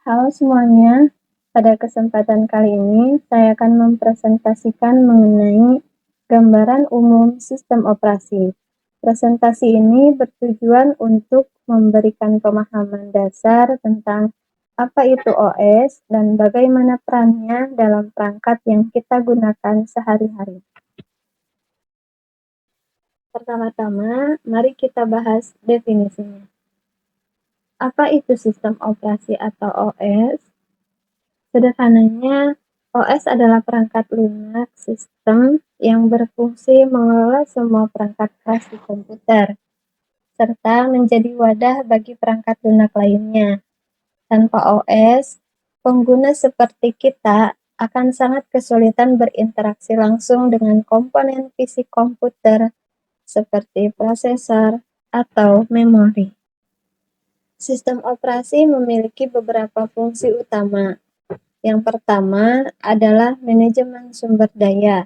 Halo semuanya, pada kesempatan kali ini saya akan mempresentasikan mengenai gambaran umum sistem operasi. Presentasi ini bertujuan untuk memberikan pemahaman dasar tentang apa itu OS dan bagaimana perannya dalam perangkat yang kita gunakan sehari-hari. Pertama-tama, mari kita bahas definisinya. Apa itu sistem operasi atau OS? Sederhananya, OS adalah perangkat lunak sistem yang berfungsi mengelola semua perangkat keras di komputer, serta menjadi wadah bagi perangkat lunak lainnya. Tanpa OS, pengguna seperti kita akan sangat kesulitan berinteraksi langsung dengan komponen fisik komputer seperti prosesor atau memori. Sistem operasi memiliki beberapa fungsi utama. Yang pertama adalah manajemen sumber daya.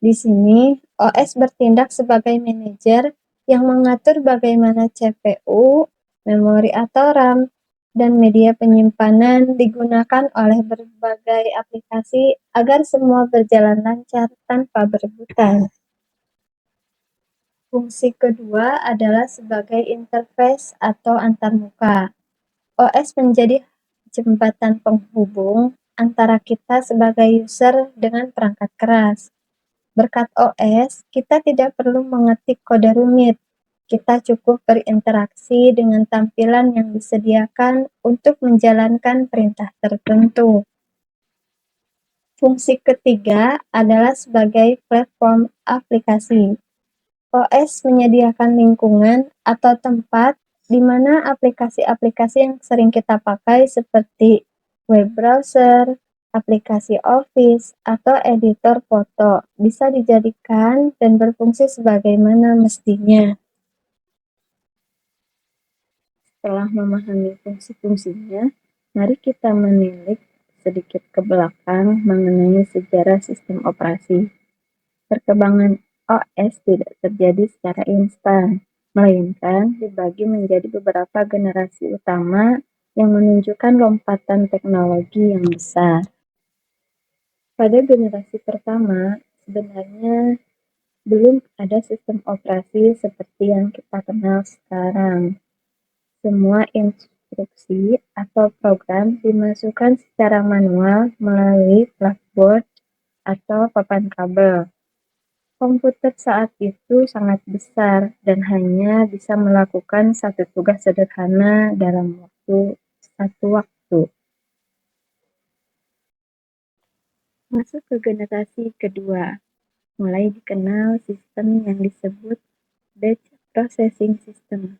Di sini, OS bertindak sebagai manajer yang mengatur bagaimana CPU, memori atau RAM, dan media penyimpanan digunakan oleh berbagai aplikasi agar semua berjalan lancar tanpa berebutan. Fungsi kedua adalah sebagai interface atau antarmuka. OS menjadi jembatan penghubung antara kita sebagai user dengan perangkat keras. Berkat OS, kita tidak perlu mengetik kode rumit. Kita cukup berinteraksi dengan tampilan yang disediakan untuk menjalankan perintah tertentu. Fungsi ketiga adalah sebagai platform aplikasi. OS menyediakan lingkungan atau tempat di mana aplikasi-aplikasi yang sering kita pakai seperti web browser, aplikasi Office, atau editor foto bisa dijadikan dan berfungsi sebagaimana mestinya. Setelah memahami fungsi-fungsinya, mari kita menilik sedikit ke belakang mengenai sejarah sistem operasi. Perkembangan OS tidak terjadi secara instan, melainkan dibagi menjadi beberapa generasi utama yang menunjukkan lompatan teknologi yang besar. Pada generasi pertama, sebenarnya belum ada sistem operasi seperti yang kita kenal sekarang. Semua instruksi atau program dimasukkan secara manual melalui blackboard atau papan kabel. Komputer saat itu sangat besar dan hanya bisa melakukan satu tugas sederhana dalam satu waktu. Masuk ke generasi kedua, mulai dikenal sistem yang disebut batch processing system.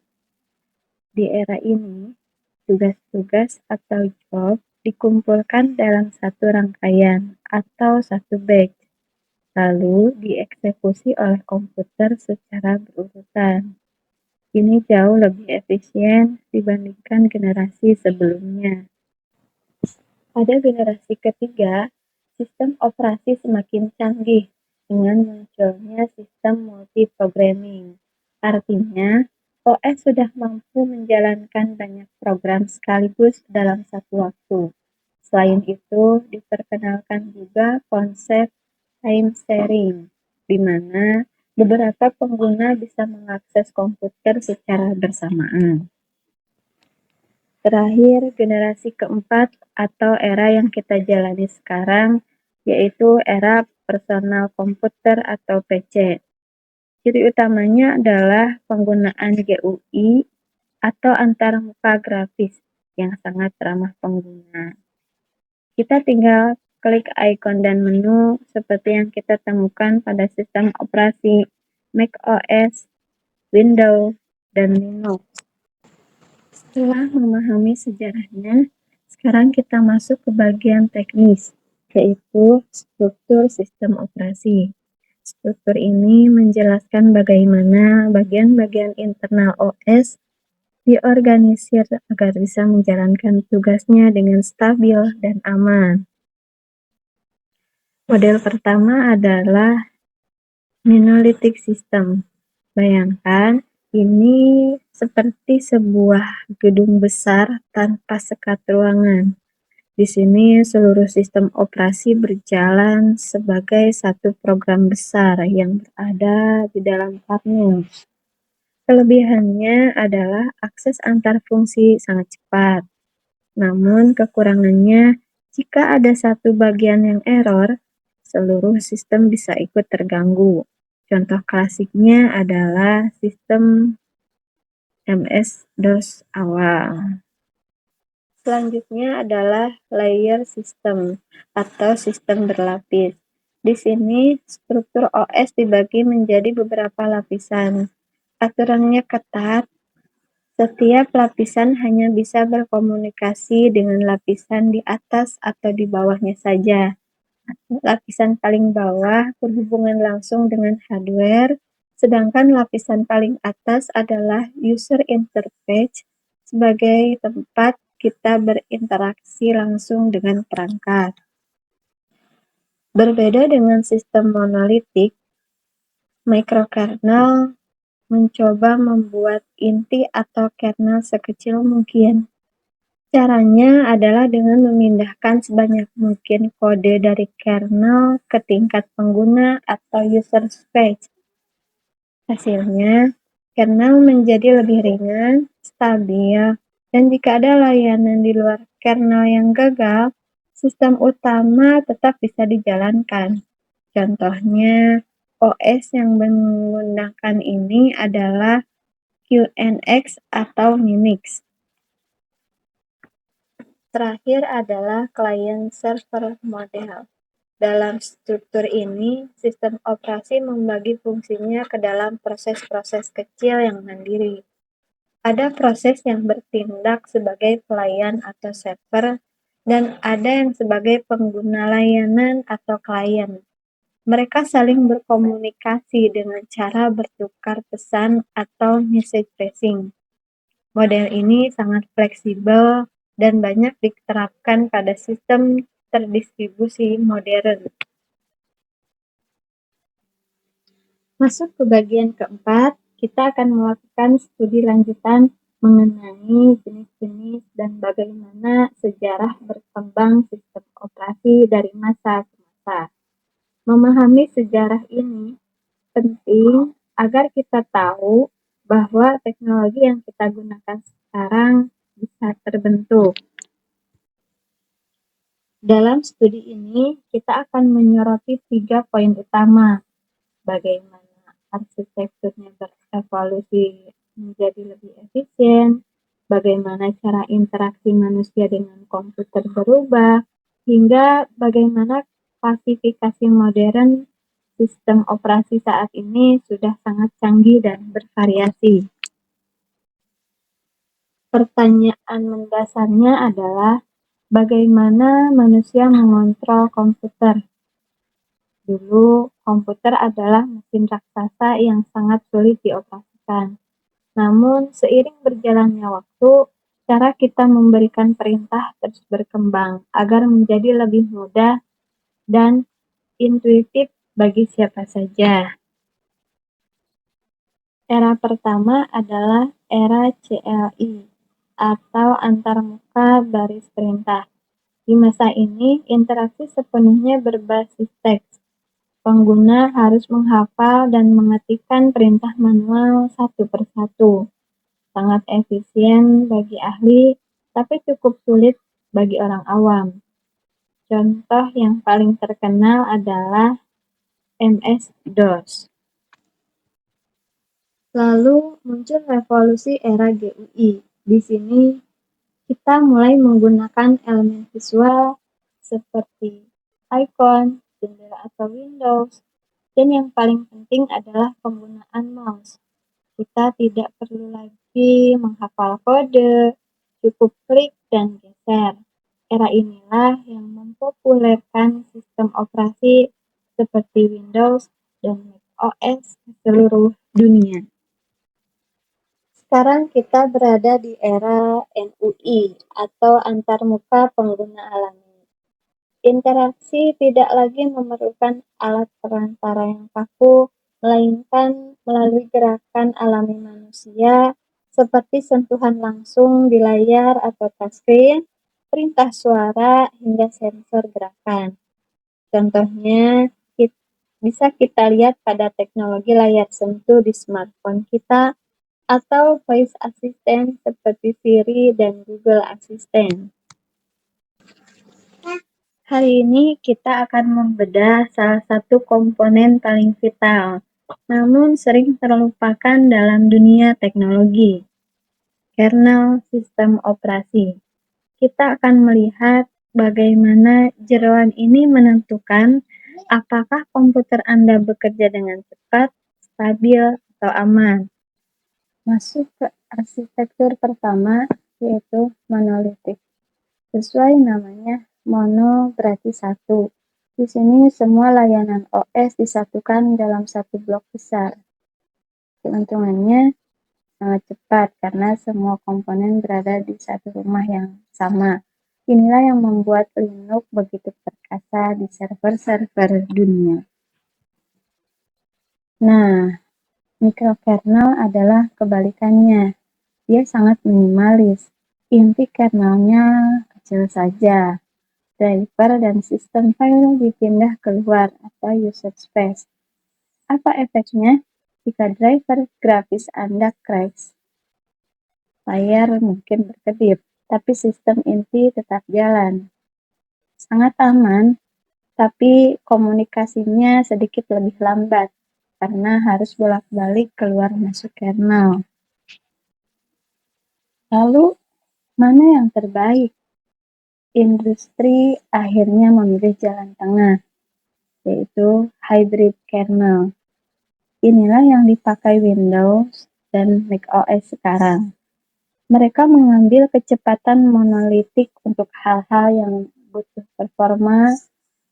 Di era ini, tugas-tugas atau job dikumpulkan dalam satu rangkaian atau satu batch, lalu dieksekusi oleh komputer secara berurutan. Ini jauh lebih efisien dibandingkan generasi sebelumnya. Pada generasi ketiga, sistem operasi semakin canggih dengan munculnya sistem multi-programming. Artinya, OS sudah mampu menjalankan banyak program sekaligus dalam satu waktu. Selain itu, diperkenalkan juga konsep time sharing, di mana beberapa pengguna bisa mengakses komputer secara bersamaan. Terakhir, generasi keempat atau era yang kita jalani sekarang, yaitu era personal komputer atau PC. Ciri utamanya adalah penggunaan GUI atau antarmuka grafis yang sangat ramah pengguna. Kita tinggal klik ikon dan menu seperti yang kita temukan pada sistem operasi macOS, Windows, dan Linux. Setelah memahami sejarahnya, sekarang kita masuk ke bagian teknis, yaitu struktur sistem operasi. Struktur ini menjelaskan bagaimana bagian-bagian internal OS diorganisir agar bisa menjalankan tugasnya dengan stabil dan aman. Model pertama adalah monolithic system. Bayangkan Ini seperti sebuah gedung besar tanpa sekat ruangan. Di sini seluruh sistem operasi berjalan sebagai satu program besar yang berada di dalam kernel. Kelebihannya adalah akses antar fungsi sangat cepat. Namun kekurangannya, jika ada satu bagian yang error, seluruh sistem bisa ikut terganggu. Contoh klasiknya adalah sistem MS-DOS awal. Selanjutnya adalah layer system atau sistem berlapis. Di sini struktur OS dibagi menjadi beberapa lapisan. Aturannya ketat. Setiap lapisan hanya bisa berkomunikasi dengan lapisan di atas atau di bawahnya saja. Lapisan paling bawah berhubungan langsung dengan hardware, sedangkan lapisan paling atas adalah user interface sebagai tempat kita berinteraksi langsung dengan perangkat. Berbeda dengan sistem monolitik, microkernel mencoba membuat inti atau kernel sekecil mungkin. Caranya adalah dengan memindahkan sebanyak mungkin kode dari kernel ke tingkat pengguna atau user space. Hasilnya, kernel menjadi lebih ringan, stabil, dan jika ada layanan di luar kernel yang gagal, sistem utama tetap bisa dijalankan. Contohnya, OS yang menggunakan ini adalah QNX atau Minix. Terakhir adalah client-server model. Dalam struktur ini, sistem operasi membagi fungsinya ke dalam proses-proses kecil yang mandiri. Ada proses yang bertindak sebagai pelayan atau server, dan ada yang sebagai pengguna layanan atau klien. Mereka saling berkomunikasi dengan cara bertukar pesan atau message passing. Model ini sangat fleksibel dan banyak diterapkan pada sistem terdistribusi modern. Masuk ke bagian keempat, kita akan melakukan studi lanjutan mengenai jenis-jenis dan bagaimana sejarah berkembang sistem operasi dari masa ke masa. Memahami sejarah ini penting agar kita tahu bahwa teknologi yang kita gunakan sekarang bisa terbentuk. Dalam studi ini, kita akan menyoroti 3 poin utama. Bagaimana arsitekturnya berevolusi menjadi lebih efisien, bagaimana cara interaksi manusia dengan komputer berubah, hingga bagaimana klasifikasi modern sistem operasi saat ini sudah sangat canggih dan bervariasi. Pertanyaan mendasarnya adalah bagaimana manusia mengontrol komputer. Dulu, komputer adalah mesin raksasa yang sangat sulit dioperasikan. Namun, seiring berjalannya waktu, cara kita memberikan perintah terus berkembang agar menjadi lebih mudah dan intuitif bagi siapa saja. Era pertama adalah era CLI atau antarmuka baris perintah. Di masa ini, interaksi sepenuhnya berbasis teks. Pengguna harus menghafal dan mengetikkan perintah manual satu persatu. Sangat efisien bagi ahli, tapi cukup sulit bagi orang awam. Contoh yang paling terkenal adalah MS-DOS. Lalu muncul revolusi era GUI. Di sini kita mulai menggunakan elemen visual seperti icon, jendela atau Windows, dan yang paling penting adalah penggunaan mouse. Kita tidak perlu lagi menghafal kode, cukup klik dan geser. Era inilah yang mempopulerkan sistem operasi seperti Windows dan Mac OS di seluruh dunia. Sekarang kita berada di era NUI atau antarmuka pengguna alami. Interaksi tidak lagi memerlukan alat perantara yang kaku, melainkan melalui gerakan alami manusia seperti sentuhan langsung di layar atau touchscreen, perintah suara, hingga sensor gerakan. Contohnya, bisa kita lihat pada teknologi layar sentuh di smartphone kita atau voice assistant seperti Siri dan Google Assistant. Hari ini kita akan membedah salah satu komponen paling vital, namun sering terlupakan dalam dunia teknologi, kernel sistem operasi. Kita akan melihat bagaimana jeroan ini menentukan apakah komputer Anda bekerja dengan cepat, stabil, atau aman. Masuk ke arsitektur pertama, yaitu monolitik. Sesuai namanya, mono berarti satu. Di sini semua layanan OS disatukan dalam satu blok besar. Keuntungannya sangat cepat karena semua komponen berada di satu rumah yang sama. Inilah yang membuat Linux begitu perkasa di server-server dunia. Nah, mikrokernel adalah kebalikannya. Dia sangat minimalis. Inti kernelnya kecil saja. Driver dan sistem file dipindah keluar atau user space. Apa efeknya jika driver grafis Anda crash? Layar mungkin berkedip, tapi sistem inti tetap jalan. Sangat aman, tapi komunikasinya sedikit lebih lambat karena harus bolak-balik keluar masuk kernel. Lalu, mana yang terbaik? Industri akhirnya memilih jalan tengah, yaitu hybrid kernel. Inilah yang dipakai Windows dan macOS sekarang. Mereka mengambil kecepatan monolitik untuk hal-hal yang butuh performa,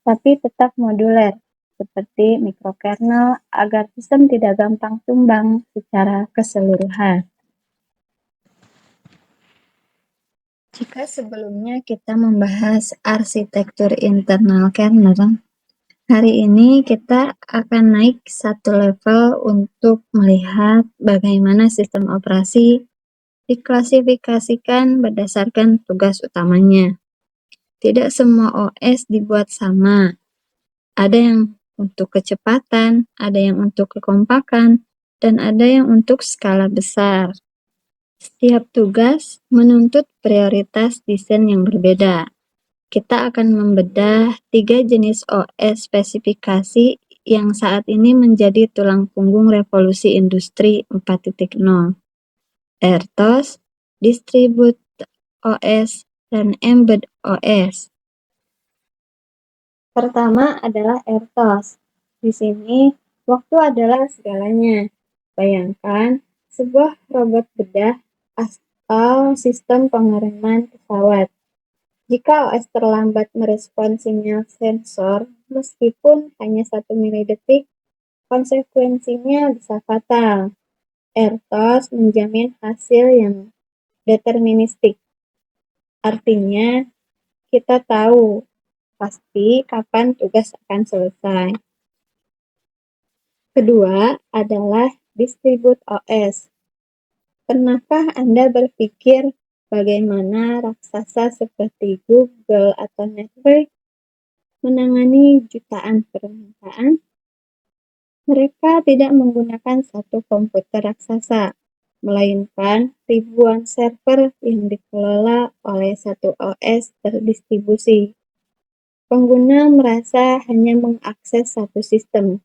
tapi tetap moduler, seperti mikrokernel, agar sistem tidak gampang tumbang secara keseluruhan. Jika sebelumnya kita membahas arsitektur internal kernel, hari ini kita akan naik satu level untuk melihat bagaimana sistem operasi diklasifikasikan berdasarkan tugas utamanya. Tidak semua OS dibuat sama. Ada yang untuk kecepatan, ada yang untuk kekompakan, dan ada yang untuk skala besar. Setiap tugas menuntut prioritas desain yang berbeda. Kita akan membedah 3 jenis OS spesifikasi yang saat ini menjadi tulang punggung revolusi industri 4.0. RTOS, Distribute OS, dan Embed OS. Pertama adalah RTOS. Di sini, waktu adalah segalanya. Bayangkan sebuah robot bedah atau sistem pengereman pesawat. Jika OS terlambat merespons sinyal sensor, meskipun hanya 1 milidetik, konsekuensinya bisa fatal. RTOS menjamin hasil yang deterministik. Artinya, kita tahu pasti kapan tugas akan selesai. Kedua adalah Distribute OS. Pernahkah Anda berpikir bagaimana raksasa seperti Google atau Netflix menangani jutaan permintaan? Mereka tidak menggunakan satu komputer raksasa, melainkan ribuan server yang dikelola oleh satu OS terdistribusi. Pengguna merasa hanya mengakses satu sistem,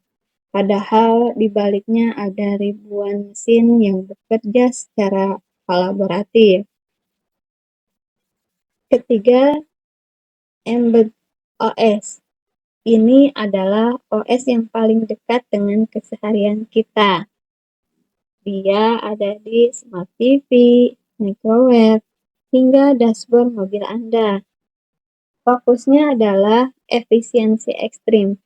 padahal di baliknya ada ribuan mesin yang bekerja secara kolaboratif. Ketiga, Embed OS. Ini adalah OS yang paling dekat dengan keseharian kita. Dia ada di Smart TV, microwave, hingga dashboard mobil Anda. Fokusnya adalah efisiensi ekstrim.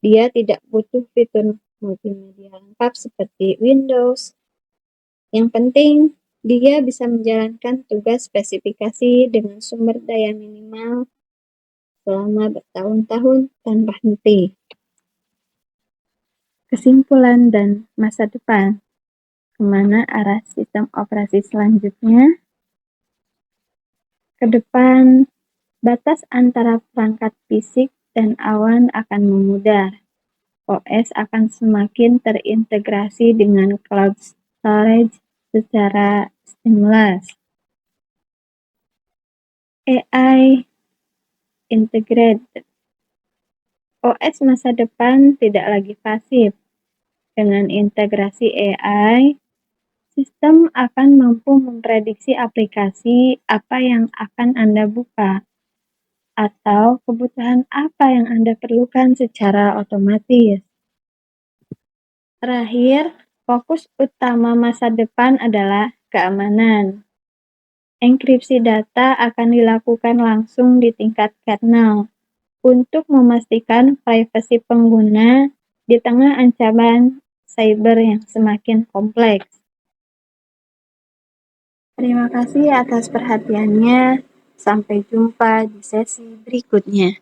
Dia tidak butuh fitur multimedia lengkap seperti Windows. Yang penting, dia bisa menjalankan tugas spesifikasi dengan sumber daya minimal selama bertahun-tahun tanpa henti. kesimpulan dan masa depan. Kemana arah sistem operasi selanjutnya? Ke depan, batas antara perangkat fisik dan awan akan memudar. OS akan semakin terintegrasi dengan cloud storage secara seamless. AI integrated. OS masa depan tidak lagi pasif. Dengan integrasi AI, sistem akan mampu memprediksi aplikasi apa yang akan Anda buka atau kebutuhan apa yang Anda perlukan secara otomatis. Terakhir, fokus utama masa depan adalah keamanan. Enkripsi data akan dilakukan langsung di tingkat kernel untuk memastikan privasi pengguna di tengah ancaman cyber yang semakin kompleks. Terima kasih atas perhatiannya. Sampai jumpa di sesi berikutnya.